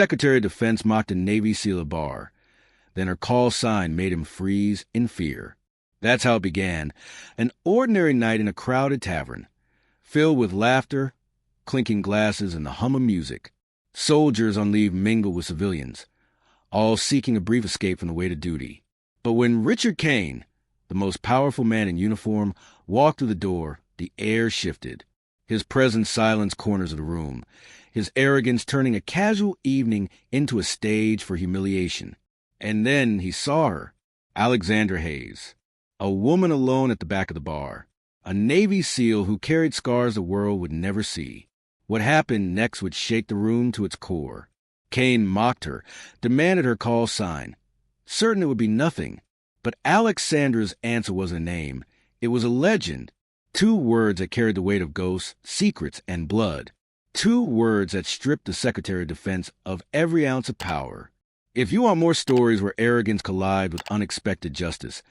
Secretary of Defense mocked a Navy SEAL at a bar. Then her call sign made him freeze in fear. That's how it began, an ordinary night in a crowded tavern, filled with laughter, clinking glasses, and the hum of music. Soldiers on leave mingled with civilians, all seeking a brief escape from the weight of duty. But when Richard Kane, the most powerful man in uniform, walked through the door, the air shifted. His presence silenced corners of the room, his arrogance turning a casual evening into a stage for humiliation. And then he saw her, Alexandra Hayes, a woman alone at the back of the bar, a Navy SEAL who carried scars the world would never see. What happened next would shake the room to its core. Kane mocked her, demanded her call sign, certain it would be nothing. But Alexandra's answer wasn't a name. It was a legend. 2 words that carried the weight of ghosts, secrets, and blood. 2 words that stripped the Secretary of Defense of every ounce of power. If you want more stories where arrogance collides with unexpected justice,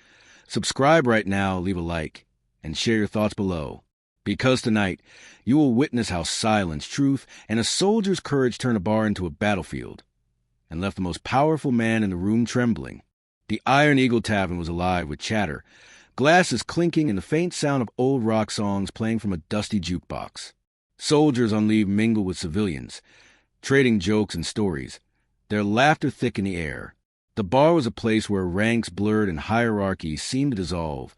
subscribe right now, leave a like, and share your thoughts below. Because tonight, you will witness how silence, truth, and a soldier's courage turn a bar into a battlefield, and left the most powerful man in the room trembling. The Iron Eagle Tavern was alive with chatter, glasses clinking, and the faint sound of old rock songs playing from a dusty jukebox. Soldiers on leave mingled with civilians, trading jokes and stories, their laughter thick in the air. The bar was a place where ranks blurred and hierarchies seemed to dissolve,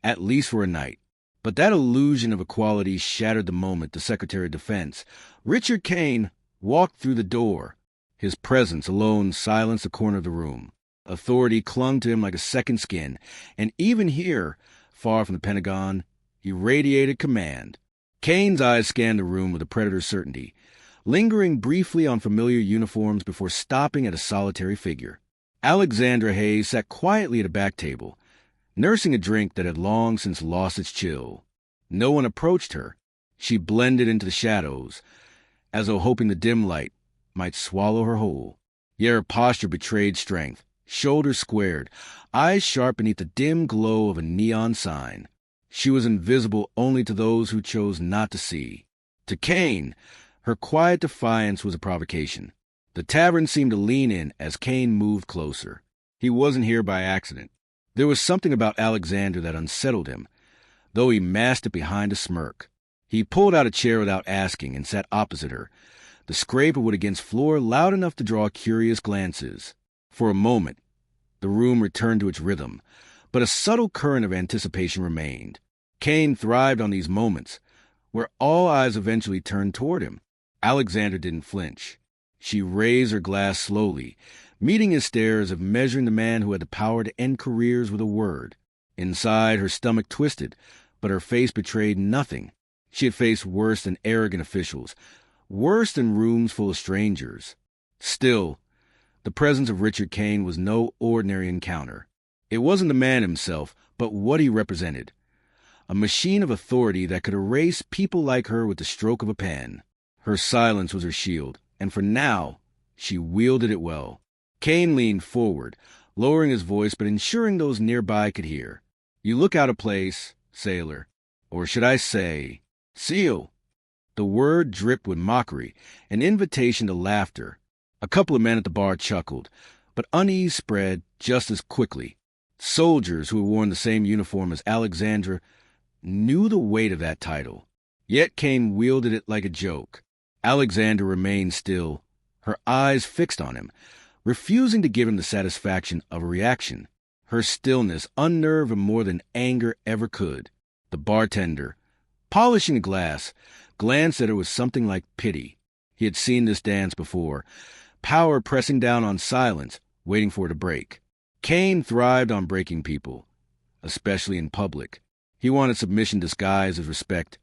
at least for a night. But that illusion of equality shattered the moment the Secretary of Defense, Richard Kane, walked through the door. His presence alone silenced the corner of the room. Authority clung to him like a second skin, and even here, far from the Pentagon, he radiated command. Kane's eyes scanned the room with a predator's certainty, lingering briefly on familiar uniforms before stopping at a solitary figure. Alexandra Hayes sat quietly at a back table, nursing a drink that had long since lost its chill. No one approached her. She blended into the shadows, as though hoping the dim light might swallow her whole. Yet her posture betrayed strength, shoulders squared, eyes sharp beneath the dim glow of a neon sign. She was invisible only to those who chose not to see. To Kane, her quiet defiance was a provocation. The tavern seemed to lean in as Kane moved closer. He wasn't here by accident. There was something about Alexander that unsettled him, though he masked it behind a smirk. He pulled out a chair without asking and sat opposite her, the scrape of wood against floor loud enough to draw curious glances. For a moment, the room returned to its rhythm, but a subtle current of anticipation remained. Kane thrived on these moments, where all eyes eventually turned toward him. Alexander didn't flinch. She raised her glass slowly, meeting his stare as if measuring the man who had the power to end careers with a word. Inside, her stomach twisted, but her face betrayed nothing. She had faced worse than arrogant officials, worse than rooms full of strangers. Still, the presence of Richard Kane was no ordinary encounter. It wasn't the man himself, but what he represented. A machine of authority that could erase people like her with the stroke of a pen. Her silence was her shield, and for now, she wielded it well. Kane leaned forward, lowering his voice but ensuring those nearby could hear. "You look out of place, sailor. Or should I say, SEAL?" The word dripped with mockery, an invitation to laughter. A couple of men at the bar chuckled, but unease spread just as quickly. Soldiers who had worn the same uniform as Alexandra knew the weight of that title. Yet Kane wielded it like a joke. Alexandra remained still, her eyes fixed on him, refusing to give him the satisfaction of a reaction. Her stillness unnerved him more than anger ever could. The bartender, polishing a glass, glanced at her with something like pity. He had seen this dance before, power pressing down on silence, waiting for it to break. Kane thrived on breaking people, especially in public. He wanted submission disguised as respect,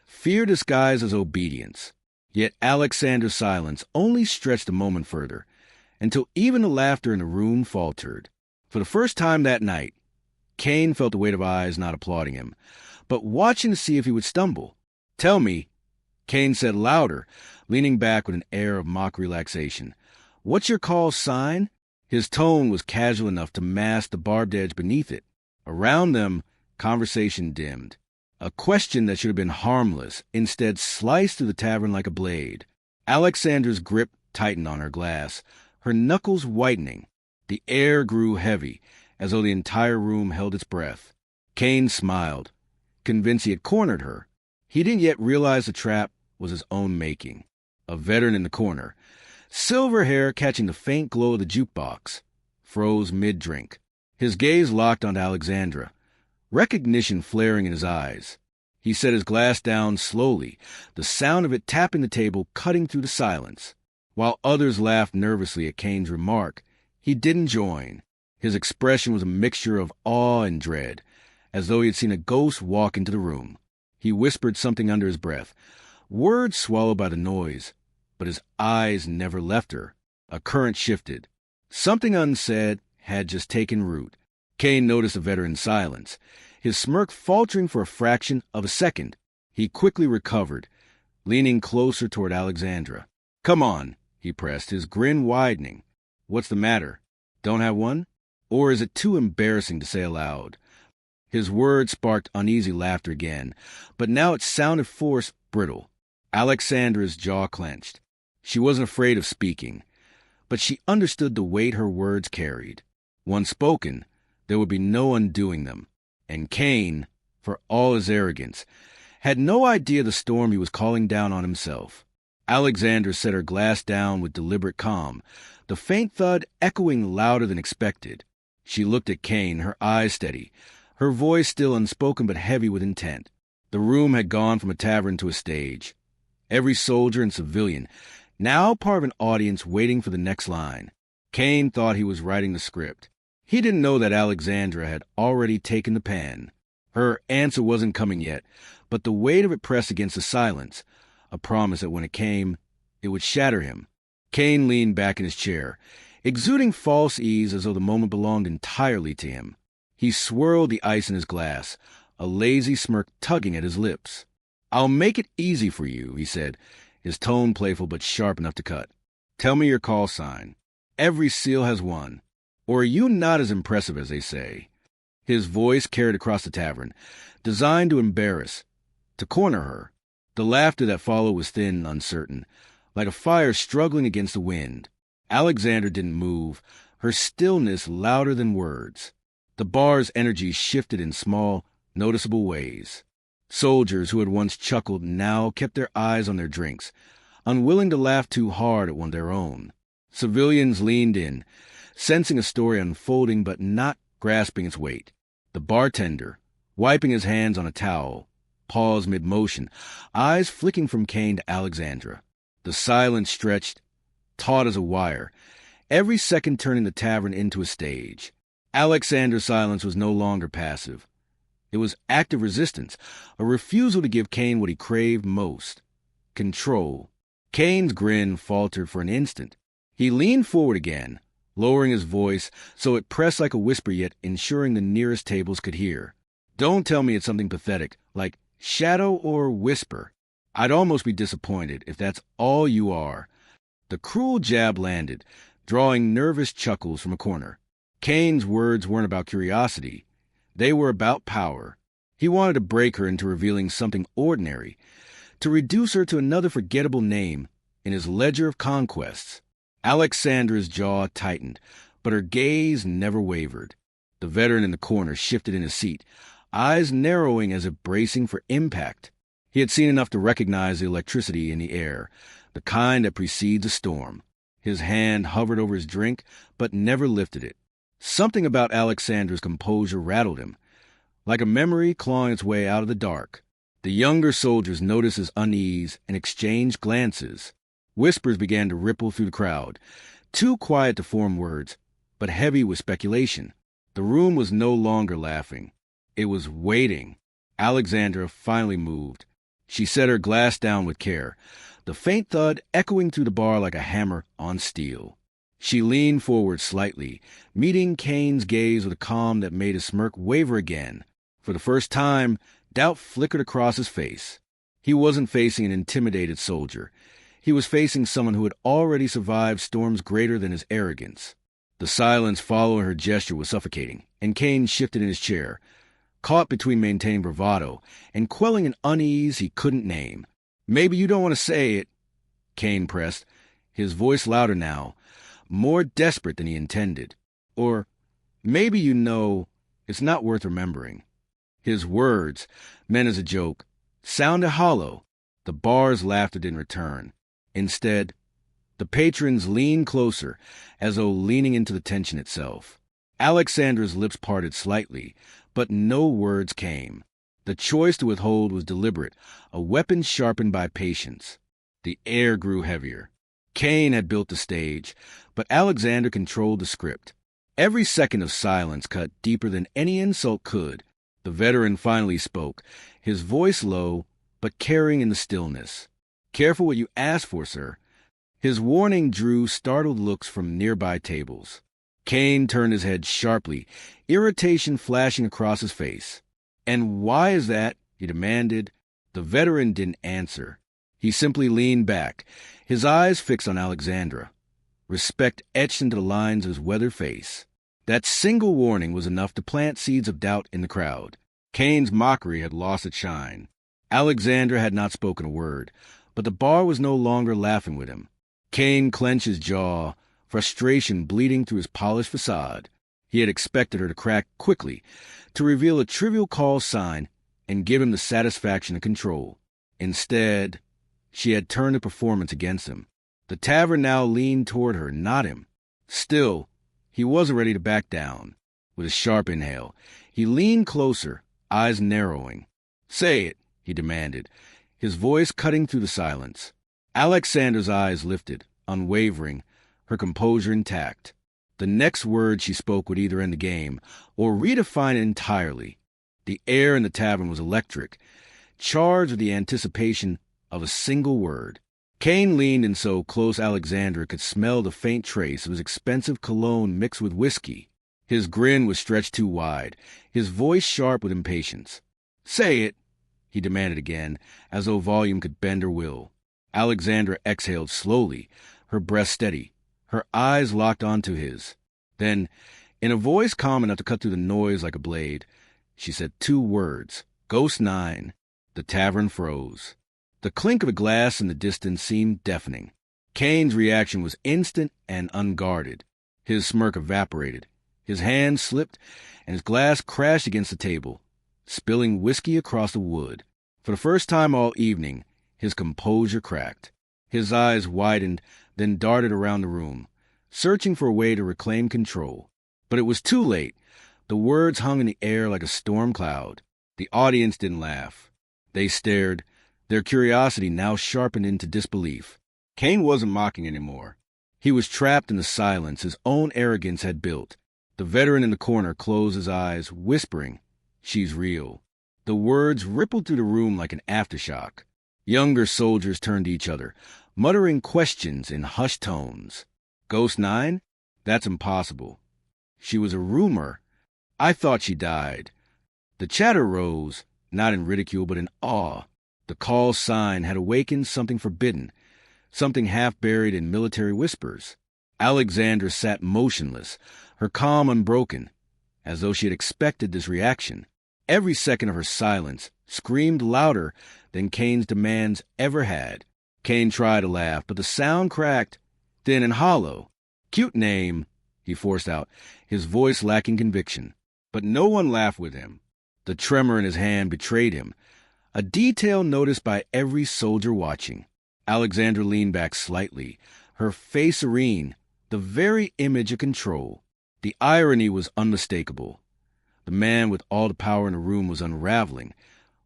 fear disguised as obedience. Yet Alexander's silence only stretched the moment further, until even the laughter in the room faltered. For the first time that night, Kane felt the weight of eyes not applauding him, but watching to see if he would stumble. "Tell me," Kane said louder, leaning back with an air of mock relaxation. "What's your call sign?" His tone was casual enough to mask the barbed edge beneath it. Around them, conversation dimmed. A question that should have been harmless instead sliced through the tavern like a blade. Alexander's grip tightened on her glass, her knuckles whitening. The air grew heavy, as though the entire room held its breath. Kane smiled, convinced he had cornered her. He didn't yet realize the trap was his own making. A veteran in the corner, silver hair catching the faint glow of the jukebox, froze mid-drink. His gaze locked onto Alexandra, recognition flaring in his eyes. He set his glass down slowly, the sound of it tapping the table cutting through the silence. While others laughed nervously at Kane's remark, he didn't join. His expression was a mixture of awe and dread, as though he had seen a ghost walk into the room. He whispered something under his breath, words swallowed by the noise, but his eyes never left her. A current shifted. Something unsaid had just taken root. Kane noticed the veteran's silence, his smirk faltering for a fraction of a second. He quickly recovered, leaning closer toward Alexandra. "Come on," he pressed, his grin widening. "What's the matter? Don't have one? Or is it too embarrassing to say aloud?" His words sparked uneasy laughter again, but now it sounded forced, brittle. Alexandra's jaw clenched. She wasn't afraid of speaking, but she understood the weight her words carried. Once spoken, there would be no undoing them. And Kane, for all his arrogance, had no idea the storm he was calling down on himself. Alexandra set her glass down with deliberate calm, the faint thud echoing louder than expected. She looked at Kane, her eyes steady, her voice still unspoken but heavy with intent. The room had gone from a tavern to a stage. Every soldier and civilian, now part of an audience waiting for the next line. Kane thought he was writing the script. He didn't know that Alexandra had already taken the pen. Her answer wasn't coming yet, but the weight of it pressed against the silence, a promise that when it came, it would shatter him. Kane leaned back in his chair, exuding false ease as though the moment belonged entirely to him. He swirled the ice in his glass, a lazy smirk tugging at his lips. "I'll make it easy for you," he said, his tone playful but sharp enough to cut. "Tell me your call sign. Every SEAL has one. Or are you not as impressive as they say?" His voice carried across the tavern, designed to embarrass, to corner her. The laughter that followed was thin and uncertain, like a fire struggling against the wind. Alexandra didn't move, her stillness louder than words. The bar's energy shifted in small, noticeable ways. Soldiers who had once chuckled now kept their eyes on their drinks, unwilling to laugh too hard at one of their own. Civilians leaned in, sensing a story unfolding but not grasping its weight. The bartender, wiping his hands on a towel, paused mid-motion, eyes flicking from Kane to Alexandra. The silence stretched, taut as a wire, every second turning the tavern into a stage. Alexandra's silence was no longer passive. It was active resistance, a refusal to give Kane what he craved most: control. Kane's grin faltered for an instant. He leaned forward again, lowering his voice so it pressed like a whisper yet ensuring the nearest tables could hear. "Don't tell me it's something pathetic, like shadow or whisper. I'd almost be disappointed if that's all you are." The cruel jab landed, drawing nervous chuckles from a corner. Kane's words weren't about curiosity. They were about power. He wanted to break her into revealing something ordinary, to reduce her to another forgettable name in his ledger of conquests. Alexandra's jaw tightened, but her gaze never wavered. The veteran in the corner shifted in his seat, eyes narrowing as if bracing for impact. He had seen enough to recognize the electricity in the air, the kind that precedes a storm. His hand hovered over his drink, but never lifted it. Something about Alexandra's composure rattled him, like a memory clawing its way out of the dark. The younger soldiers noticed his unease and exchanged glances. Whispers began to ripple through the crowd, too quiet to form words, but heavy with speculation. The room was no longer laughing. It was waiting. Alexandra finally moved. She set her glass down with care, the faint thud echoing through the bar like a hammer on steel. She leaned forward slightly, meeting Kane's gaze with a calm that made his smirk waver again. For the first time, doubt flickered across his face. He wasn't facing an intimidated soldier. He was facing someone who had already survived storms greater than his arrogance. The silence following her gesture was suffocating, and Kane shifted in his chair, caught between maintaining bravado and quelling an unease he couldn't name. "Maybe you don't want to say it," Kane pressed, his voice louder now, more desperate than he intended. Or maybe it's not worth remembering. His words, meant as a joke, sounded hollow. The bar's laughter didn't return. Instead, the patrons leaned closer, as though leaning into the tension itself. Alexandra's lips parted slightly, but no words came. The choice to withhold was deliberate, a weapon sharpened by patience. The air grew heavier. Kane had built the stage, but Alexandra controlled the script. Every second of silence cut deeper than any insult could. The veteran finally spoke, his voice low, but carrying in the stillness. "Careful what you ask for, sir." His warning drew startled looks from nearby tables. Kane turned his head sharply, irritation flashing across his face. "And why is that?" he demanded. The veteran didn't answer. He simply leaned back, his eyes fixed on Alexandra. Respect etched into the lines of his weathered face. That single warning was enough to plant seeds of doubt in the crowd. Kane's mockery had lost its shine. Alexandra had not spoken a word, but the bar was no longer laughing with him. Kane clenched his jaw, frustration bleeding through his polished facade. He had expected her to crack quickly, to reveal a trivial call sign and give him the satisfaction of control. Instead, she had turned the performance against him. The tavern now leaned toward her, not him. Still, he wasn't ready to back down. With a sharp inhale, he leaned closer, eyes narrowing. "Say it," he demanded, his voice cutting through the silence. Alexandra's eyes lifted, unwavering, her composure intact. The next word she spoke would either end the game or redefine it entirely. The air in the tavern was electric, charged with the anticipation of a single word. Kane leaned in so close Alexandra could smell the faint trace of his expensive cologne mixed with whiskey. His grin was stretched too wide, his voice sharp with impatience. "Say it," he demanded again, as though volume could bend her will. Alexandra exhaled slowly, her breath steady, her eyes locked onto his. Then, in a voice calm enough to cut through the noise like a blade, she said 2 words, "Ghost 9. The tavern froze. The clink of a glass in the distance seemed deafening. Kane's reaction was instant and unguarded. His smirk evaporated. His hand slipped, and his glass crashed against the table, spilling whiskey across the wood. For the first time all evening, his composure cracked. His eyes widened, then darted around the room, searching for a way to reclaim control. But it was too late. The words hung in the air like a storm cloud. The audience didn't laugh. They stared, their curiosity now sharpened into disbelief. Kane wasn't mocking anymore. He was trapped in the silence his own arrogance had built. The veteran in the corner closed his eyes, whispering, "She's real." The words rippled through the room like an aftershock. Younger soldiers turned to each other, muttering questions in hushed tones. "Ghost 9? That's impossible. She was a rumor. I thought she died." The chatter rose, not in ridicule but in awe. The call sign had awakened something forbidden, something half buried in military whispers. Alexandra sat motionless, her calm unbroken, as though she had expected this reaction. Every second of her silence screamed louder than Kane's demands ever had. Kane tried to laugh, but the sound cracked, thin and hollow. "Cute name," he forced out, his voice lacking conviction. But no one laughed with him. The tremor in his hand betrayed him, a detail noticed by every soldier watching. Alexandra leaned back slightly, her face serene, the very image of control. The irony was unmistakable. The man with all the power in the room was unraveling,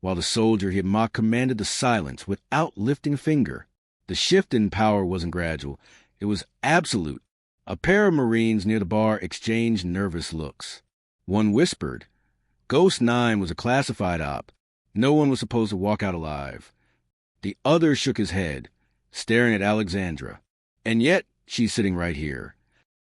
while the soldier he had mocked commanded the silence without lifting a finger. The shift in power wasn't gradual. It was absolute. A pair of Marines near the bar exchanged nervous looks. One whispered. Ghost 9 was a classified op. No one was supposed to walk out alive. The other shook his head, staring at Alexandra. And yet, she's sitting right here.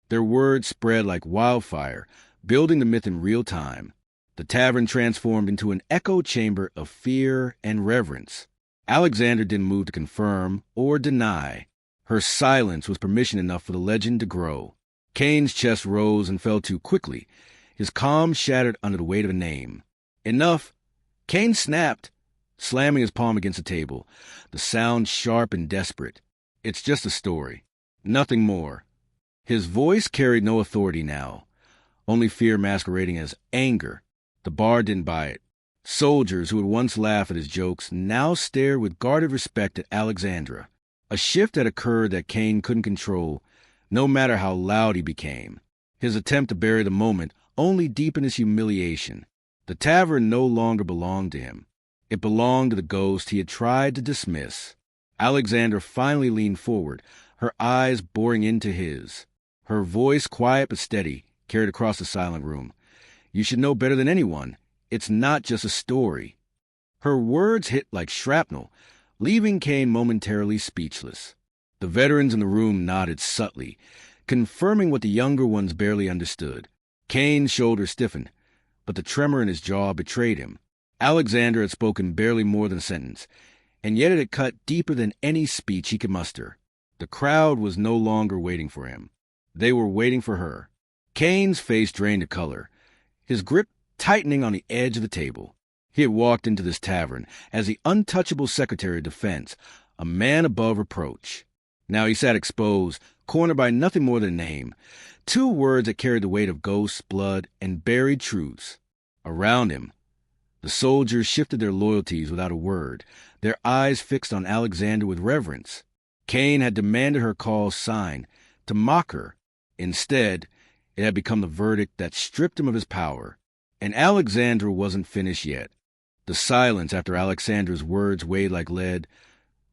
Their words spread like wildfire, building the myth in real time. The tavern transformed into an echo chamber of fear and reverence. Alexandra didn't move to confirm or deny. Her silence was permission enough for the legend to grow. Kane's chest rose and fell too quickly. His calm shattered under the weight of a name. Enough! Kane snapped, slamming his palm against the table, the sound sharp and desperate. It's just a story. Nothing more. His voice carried no authority now, only fear masquerading as anger. The bar didn't buy it. Soldiers who had once laughed at his jokes now stared with guarded respect at Alexandra. A shift had occurred that Kane couldn't control, no matter how loud he became. His attempt to bury the moment only deepened his humiliation. The tavern no longer belonged to him. It belonged to the ghost he had tried to dismiss. Alexandra finally leaned forward, her eyes boring into his. Her voice, quiet but steady, carried across the silent room. "You should know better than anyone. It's not just a story." Her words hit like shrapnel, leaving Kane momentarily speechless. The veterans in the room nodded subtly, confirming what the younger ones barely understood. Kane's shoulders stiffened, but the tremor in his jaw betrayed him. Alexandra had spoken barely more than a sentence, and yet it had cut deeper than any speech he could muster. The crowd was no longer waiting for him. They were waiting for her. Kane's face drained to color, his grip tightening on the edge of the table. He had walked into this tavern as the untouchable Secretary of Defense, a man above reproach. Now he sat exposed, cornered by nothing more than a name, two words that carried the weight of ghosts, blood, and buried truths. Around him, the soldiers shifted their loyalties without a word, their eyes fixed on Alexandra with reverence. Kane had demanded her call sign, to mock her. Instead, it had become the verdict that stripped him of his power. And Alexandra wasn't finished yet. The silence after Alexandra's words weighed like lead,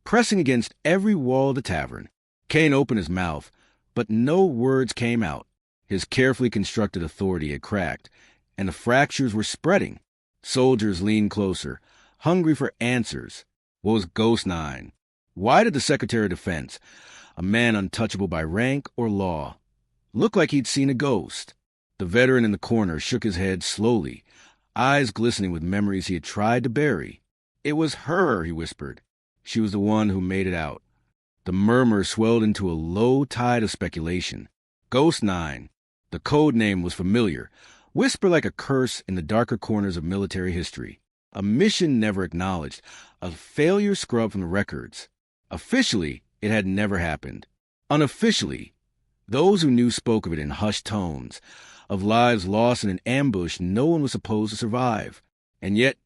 pressing against every wall of the tavern. Kane opened his mouth, but no words came out. His carefully constructed authority had cracked, and the fractures were spreading. Soldiers leaned closer, hungry for answers. What was Ghost 9? Why did the Secretary of Defense, a man untouchable by rank or law, look like he'd seen a ghost? The veteran in the corner shook his head slowly, eyes glistening with memories he had tried to bury. "It was her," he whispered. She was the one who made it out. The murmur swelled into a low tide of speculation. Ghost 9. The code name was familiar, whispered like a curse in the darker corners of military history. A mission never acknowledged, a failure scrubbed from the records. Officially, it had never happened. Unofficially, those who knew spoke of it in hushed tones, of lives lost in an ambush no one was supposed to survive. And yet,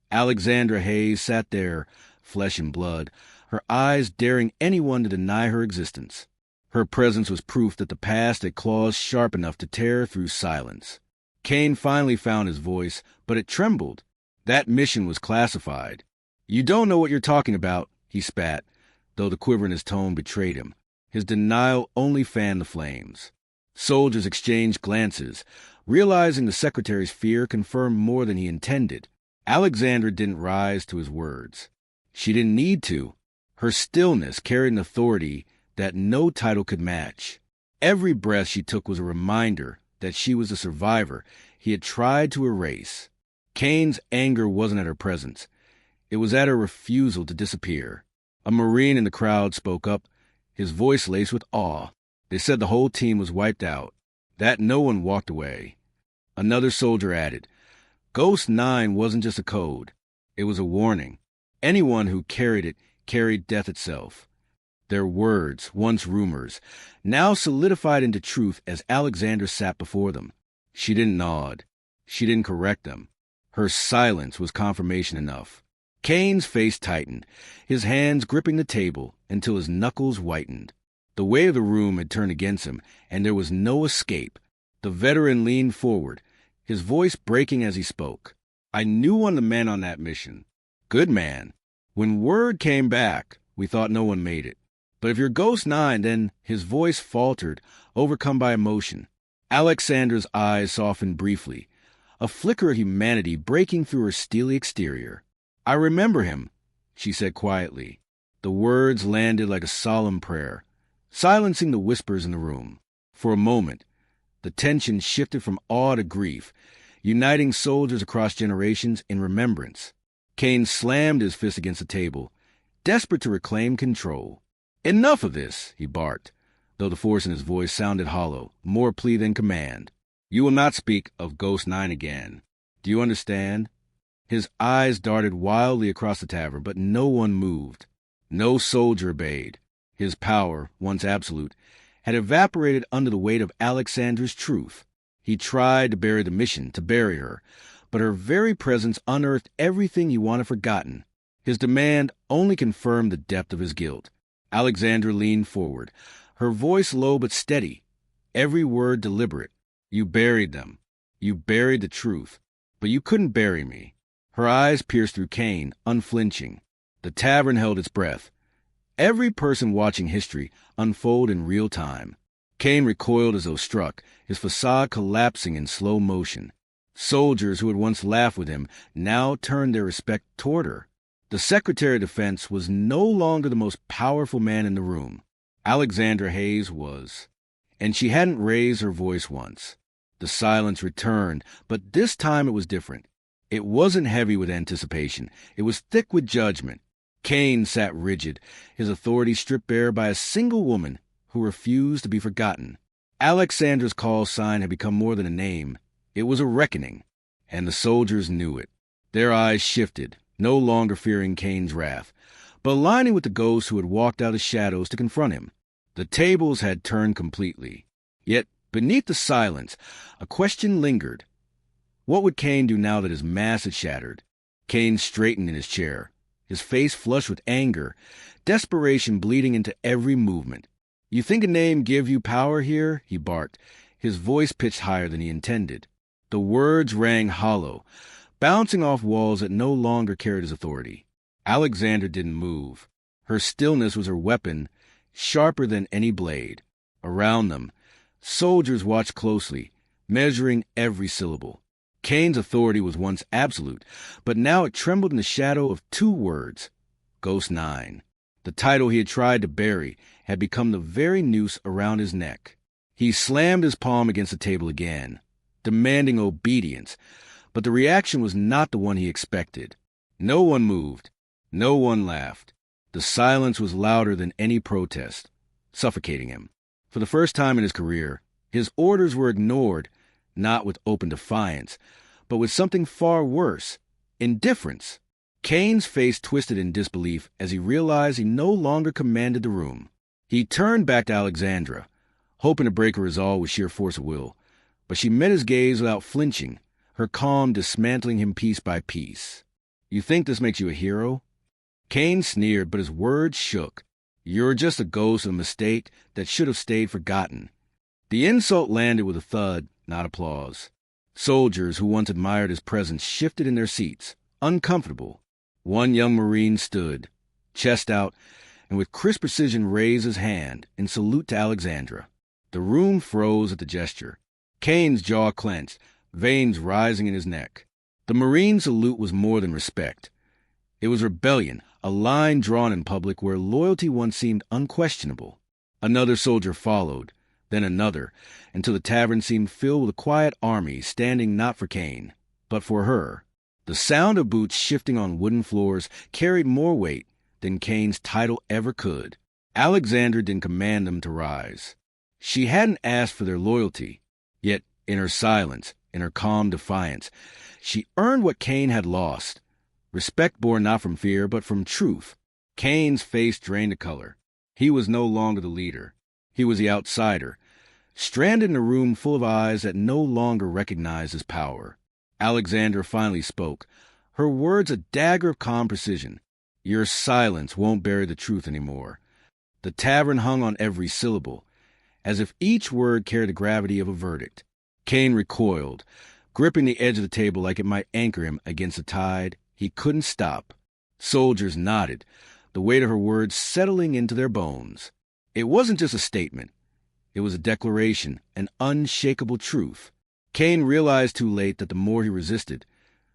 Alexandra Hayes sat there, flesh and blood, her eyes daring anyone to deny her existence. Her presence was proof that the past had claws sharp enough to tear through silence. Kane finally found his voice, but it trembled. That mission was classified. "You don't know what you're talking about," he spat, though the quiver in his tone betrayed him. His denial only fanned the flames. Soldiers exchanged glances, realizing the Secretary's fear confirmed more than he intended. Alexandra didn't rise to his words. She didn't need to. Her stillness carried an authority that no title could match. Every breath she took was a reminder that she was a survivor he had tried to erase. Kane's anger wasn't at her presence. It was at her refusal to disappear. A Marine in the crowd spoke up, his voice laced with awe. They said the whole team was wiped out, that no one walked away. Another soldier added, Ghost 9 wasn't just a code. It was a warning. Anyone who carried it carried death itself. Their words, once rumors, now solidified into truth as Alexandra sat before them. She didn't nod. She didn't correct them. Her silence was confirmation enough. Kane's face tightened, his hands gripping the table until his knuckles whitened. The weight of the room had turned against him, and there was no escape. The veteran leaned forward, his voice breaking as he spoke. "I knew one of the men on that mission. Good man. When word came back, we thought no one made it. But if you're Ghost 9, then..." His voice faltered, overcome by emotion. Alexandra's eyes softened briefly, a flicker of humanity breaking through her steely exterior. "I remember him," she said quietly. The words landed like a solemn prayer, silencing the whispers in the room. For a moment, the tension shifted from awe to grief, uniting soldiers across generations in remembrance. Kane slammed his fist against the table, desperate to reclaim control. "Enough of this," he barked, though the force in his voice sounded hollow, more plea than command. "You will not speak of Ghost 9 again. Do you understand?" His eyes darted wildly across the tavern, but no one moved. No soldier obeyed. His power, once absolute, had evaporated under the weight of Alexandra's truth. He tried to bury the mission, to bury her, but her very presence unearthed everything he wanted forgotten. His demand only confirmed the depth of his guilt. Alexandra leaned forward, her voice low but steady, every word deliberate. You buried them. You buried the truth. But you couldn't bury me. Her eyes pierced through Kane, unflinching. The tavern held its breath. Every person watching history unfold in real time. Kane recoiled as though struck, his facade collapsing in slow motion. Soldiers who had once laughed with him now turned their respect toward her. The Secretary of Defense was no longer the most powerful man in the room. Alexandra Hayes was. And she hadn't raised her voice once. The silence returned, but this time it was different. It wasn't heavy with anticipation. It was thick with judgment. Kane sat rigid, his authority stripped bare by a single woman who refused to be forgotten. Alexandra's call sign had become more than a name. It was a reckoning, and the soldiers knew it. Their eyes shifted, no longer fearing Kane's wrath, but aligning with the ghosts who had walked out of shadows to confront him. The tables had turned completely. Yet, beneath the silence, a question lingered. What would Kane do now that his mask had shattered? Kane straightened in his chair, his face flushed with anger, desperation bleeding into every movement. You think a name give you power here? He barked, his voice pitched higher than he intended. The words rang hollow, bouncing off walls that no longer carried his authority. Alexandra didn't move. Her stillness was her weapon, sharper than any blade. Around them, soldiers watched closely, measuring every syllable. Kane's authority was once absolute, but now it trembled in the shadow of two words, Ghost 9. The title he had tried to bury had become the very noose around his neck. He slammed his palm against the table again, demanding obedience, but the reaction was not the one he expected. No one moved. No one laughed. The silence was louder than any protest, suffocating him. For the first time in his career, his orders were ignored, not with open defiance, but with something far worse, indifference. Kane's face twisted in disbelief as he realized he no longer commanded the room. He turned back to Alexandra, hoping to break her resolve with sheer force of will, but she met his gaze without flinching, her calm dismantling him piece by piece. You think this makes you a hero? Kane sneered, but his words shook. You're just a ghost of a mistake that should have stayed forgotten. The insult landed with a thud, not applause. Soldiers who once admired his presence shifted in their seats, uncomfortable. One young Marine stood, chest out, and with crisp precision raised his hand in salute to Alexandra. The room froze at the gesture. Kane's jaw clenched, veins rising in his neck. The Marine salute was more than respect. It was rebellion, a line drawn in public where loyalty once seemed unquestionable. Another soldier followed, then another, until the tavern seemed filled with a quiet army standing not for Kane, but for her. The sound of boots shifting on wooden floors carried more weight than Kane's title ever could. Alexandra didn't command them to rise. She hadn't asked for their loyalty, yet in her silence, in her calm defiance, she earned what Kane had lost. Respect born not from fear, but from truth. Kane's face drained the color. He was no longer the leader. He was the outsider, stranded in a room full of eyes that no longer recognized his power. Alexandra finally spoke, her words a dagger of calm precision. Your silence won't bury the truth anymore. The tavern hung on every syllable, as if each word carried the gravity of a verdict. Kane recoiled, gripping the edge of the table like it might anchor him against the tide. He couldn't stop. Soldiers nodded, the weight of her words settling into their bones. It wasn't just a statement. It was a declaration, an unshakable truth. Kane realized too late that the more he resisted,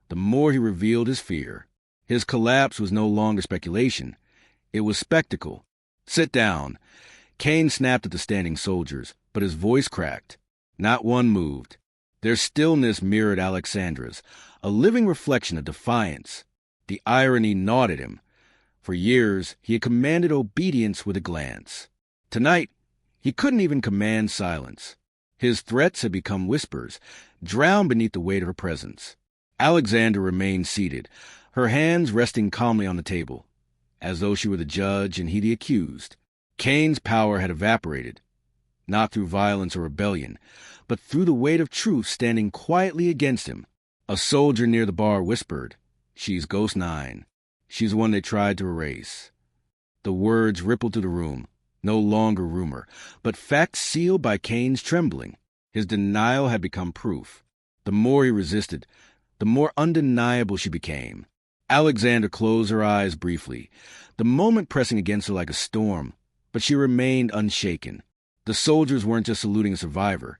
the more he revealed his fear. His collapse was no longer speculation. It was spectacle. Sit down. Kane snapped at the standing soldiers, but his voice cracked. Not one moved. Their stillness mirrored Alexandra's, a living reflection of defiance. The irony gnawed at him. For years, he had commanded obedience with a glance. Tonight, he couldn't even command silence. His threats had become whispers, drowned beneath the weight of her presence. Alexandra remained seated, her hands resting calmly on the table, as though she were the judge and he the accused. Kane's power had evaporated, not through violence or rebellion, but through the weight of truth standing quietly against him. A soldier near the bar whispered, "She's Ghost 9. She's the one they tried to erase." The words rippled through the room, no longer rumor, but fact sealed by Kane's trembling. His denial had become proof. The more he resisted, the more undeniable she became. Alexandra closed her eyes briefly, the moment pressing against her like a storm, but she remained unshaken. The soldiers weren't just saluting a survivor.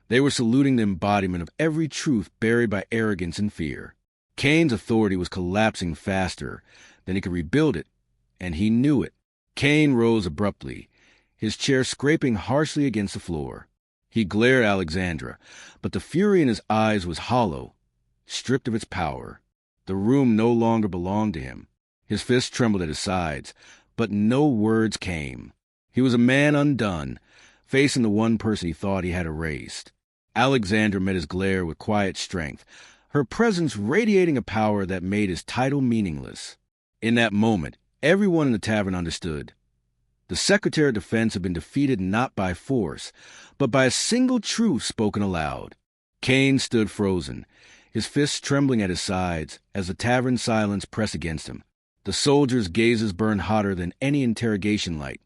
They were saluting the embodiment of every truth buried by arrogance and fear. Kane's authority was collapsing faster than he could rebuild it, and he knew it. Kane rose abruptly, his chair scraping harshly against the floor. He glared at Alexandra, but the fury in his eyes was hollow, stripped of its power. The room no longer belonged to him. His fists trembled at his sides, but no words came. He was a man undone, facing the one person he thought he had erased. Alexandra met his glare with quiet strength, her presence radiating a power that made his title meaningless. In that moment, everyone in the tavern understood. The Secretary of Defense had been defeated not by force, but by a single truth spoken aloud. Kane stood frozen, his fists trembling at his sides as the tavern silence pressed against him. The soldiers' gazes burned hotter than any interrogation light,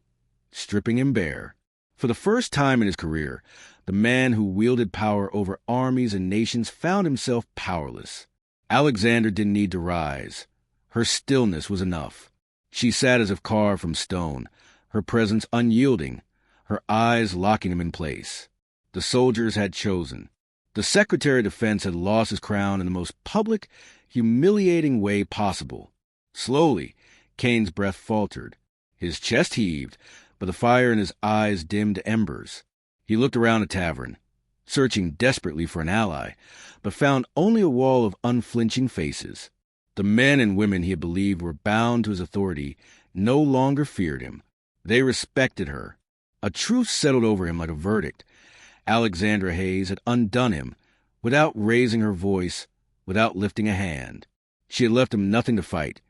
stripping him bare. For the first time in his career, the man who wielded power over armies and nations found himself powerless. Alexandra didn't need to rise. Her stillness was enough. She sat as if carved from stone, her presence unyielding, her eyes locking him in place. The soldiers had chosen. The Secretary of Defense had lost his crown in the most public, humiliating way possible. Slowly, Kane's breath faltered. His chest heaved, but the fire in his eyes dimmed to embers. He looked around the tavern, searching desperately for an ally, but found only a wall of unflinching faces. The men and women he had believed were bound to his authority no longer feared him. They respected her. A truth settled over him like a verdict. Alexandra Hayes had undone him, without raising her voice, without lifting a hand. She had left him nothing to fight,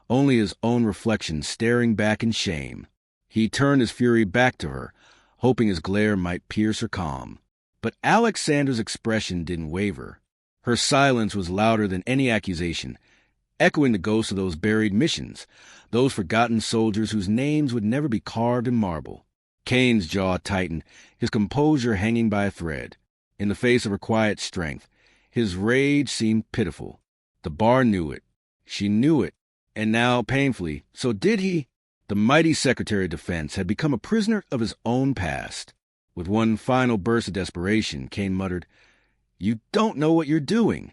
only his own reflection staring back in shame. He turned his fury back to her, hoping his glare might pierce her calm. But Alexandra's expression didn't waver. Her silence was louder than any accusation, echoing the ghosts of those buried missions, those forgotten soldiers whose names would never be carved in marble. Kane's jaw tightened, his composure hanging by a thread. In the face of her quiet strength, his rage seemed pitiful. The bar knew it. She knew it. And now, painfully, so did he. The mighty Secretary of Defense had become a prisoner of his own past. With one final burst of desperation, Kane muttered, "You don't know what you're doing."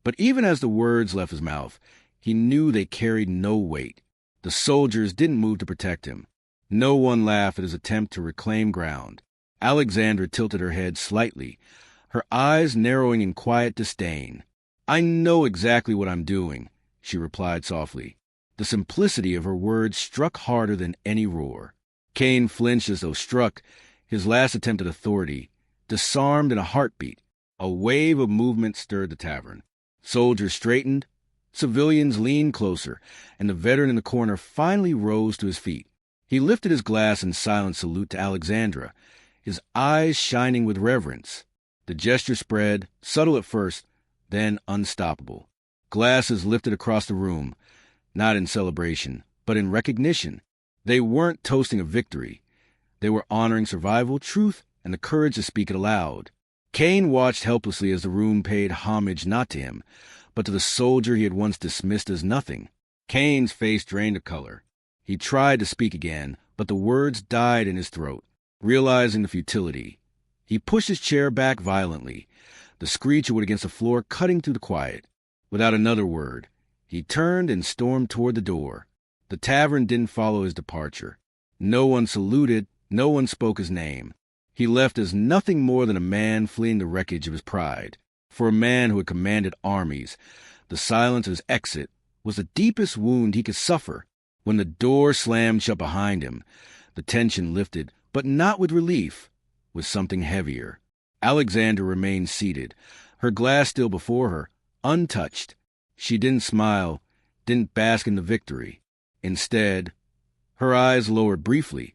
But even as the words left his mouth, he knew they carried no weight. The soldiers didn't move to protect him. No one laughed at his attempt to reclaim ground. Alexandra tilted her head slightly, her eyes narrowing in quiet disdain. "I know exactly what I'm doing," she replied softly. The simplicity of her words struck harder than any roar. Kane flinched as though struck, his last attempt at authority, disarmed in a heartbeat. A wave of movement stirred the tavern. Soldiers straightened, civilians leaned closer, and the veteran in the corner finally rose to his feet. He lifted his glass in silent salute to Alexandra, his eyes shining with reverence. The gesture spread, subtle at first, then unstoppable. Glasses lifted across the room, not in celebration, but in recognition. They weren't toasting a victory. They were honoring survival, truth, and the courage to speak it aloud. Kane watched helplessly as the room paid homage not to him, but to the soldier he had once dismissed as nothing. Kane's face drained of color. He tried to speak again, but the words died in his throat. Realizing the futility, he pushed his chair back violently, the screech of wood against the floor cutting through the quiet. Without another word, he turned and stormed toward the door. The tavern didn't follow his departure. No one saluted, no one spoke his name. He left as nothing more than a man fleeing the wreckage of his pride. For a man who had commanded armies, the silence of his exit was the deepest wound he could suffer. When the door slammed shut behind him, the tension lifted, but not with relief, with something heavier. Alexandra remained seated, her glass still before her, untouched. She didn't smile, didn't bask in the victory. Instead, her eyes lowered briefly,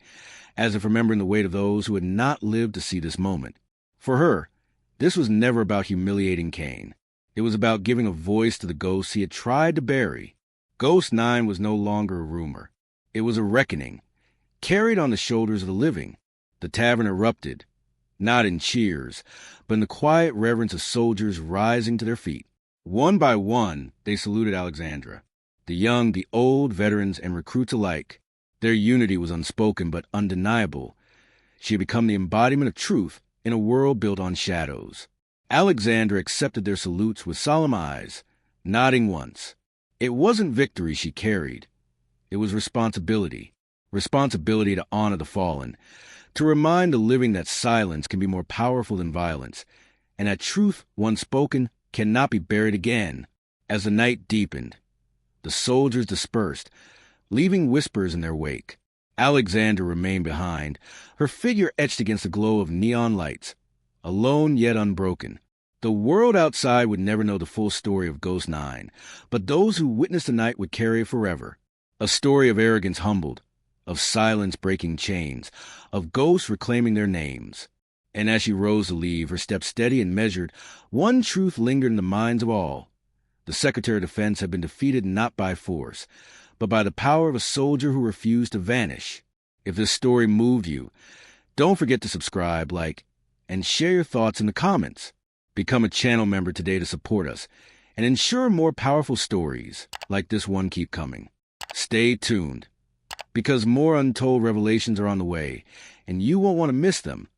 as if remembering the weight of those who had not lived to see this moment. For her, this was never about humiliating Kane. It was about giving a voice to the ghosts he had tried to bury. Ghost 9 was no longer a rumor. It was a reckoning, carried on the shoulders of the living. The tavern erupted, not in cheers, but in the quiet reverence of soldiers rising to their feet. One by one, they saluted Alexandra. The young, the old, veterans, and recruits alike. Their unity was unspoken but undeniable. She had become the embodiment of truth in a world built on shadows. Alexandra accepted their salutes with solemn eyes, nodding once. It wasn't victory she carried. It was responsibility. Responsibility to honor the fallen, to remind the living that silence can be more powerful than violence, and that truth, once spoken, cannot be buried again. As the night deepened, the soldiers dispersed, leaving whispers in their wake. Alexandra remained behind, her figure etched against the glow of neon lights, alone yet unbroken. The world outside would never know the full story of Ghost 9, but those who witnessed the night would carry it forever. A story of arrogance humbled, of silence breaking chains, of ghosts reclaiming their names. And as she rose to leave, her step steady and measured, one truth lingered in the minds of all. The Secretary of Defense had been defeated not by force, but by the power of a soldier who refused to vanish. If this story moved you, don't forget to subscribe, like, and share your thoughts in the comments. Become a channel member today to support us, and ensure more powerful stories like this one keep coming. Stay tuned, because more untold revelations are on the way, and you won't want to miss them.